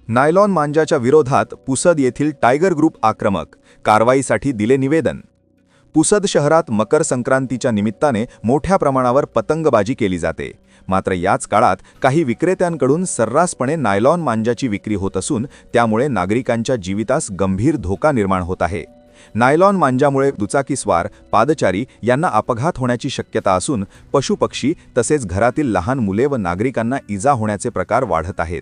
Nylon मांजाच्या विरोधात पुसद येथील tiger group आक्रमक, कारवाईसाठी दिले निवेदन। पुसद शहरात मकर संक्रांतीच्या निमित्ताने मोठ्या प्रमाणावर पतंगबाजी केली जाते। मात्र याच काळात काही विक्रेत्यांकडून सर्रासपणे नायलॉन मांजाची विक्री होत असून त्यामुळे नागरिकांच्या जीवितास गंभीर धोका निर्माण होत आहे। नायलॉन मांजामुळे दुचाकीस्वार, पादचारी यांना अपघात होण्याची शक्यता असून पशुपक्षी तसेच घरातील लहान मुले व नागरिकांना इजा होण्याचे प्रकार वाढत आहेत।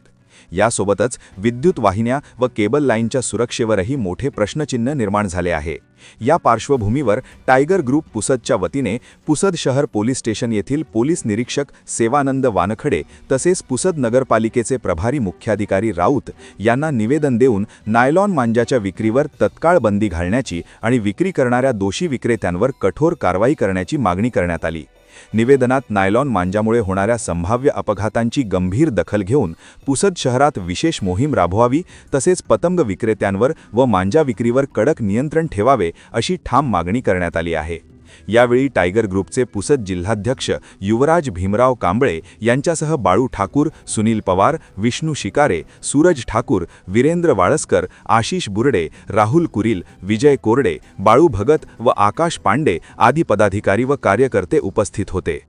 यासोबतच विद्युत वाहिन्या व केबल लाईनच्या सुरक्षेवरही मोठे प्रश्नचिन्ह निर्माण झाले आहे। या पार्श्वभूमीवर टायगर ग्रुप पुसदच्या वतीने पुसद शहर पोलीस स्टेशन येथील पोलीस निरीक्षक सेवानंद वानखडे तसेच पुसद नगरपालिकेचे प्रभारी मुख्याधिकारी राऊत यांना निवेदन देऊन नायलॉन मांजाच्या विक्रीवर तत्काळ बंदी घालण्याची आणि विक्री करणाऱ्या दोषी विक्रेत्यांवर कठोर कारवाई करण्याची मागणी करण्यात आली। निवेदनात नायलॉन मांजामुळे होणाऱ्या संभाव्य अपघातांची गंभीर दखल घेऊन पुसद शहरात विशेष मोहीम राबवावी तसेच पतंग विक्रेत्यांवर व मांजा विक्रीवर कडक नियंत्रण ठेवावे अशी ठाम मागणी करण्यात आली आहे। यावेळी टायगर ग्रुपचे पुसद जिल्हाध्यक्ष युवराज भीमराव कांबळे यांच्यासह बाळू ठाकूर, सुनील पवार, विष्णू शिकारे, सूरज ठाकूर, वीरेंद्र वाळस्कर, आशिष बुर्डे, राहुल कुरील, विजय कोरडे, बाळू भगत व आकाश पांडे आदी पदाधिकारी व कार्यकर्ते उपस्थित होते।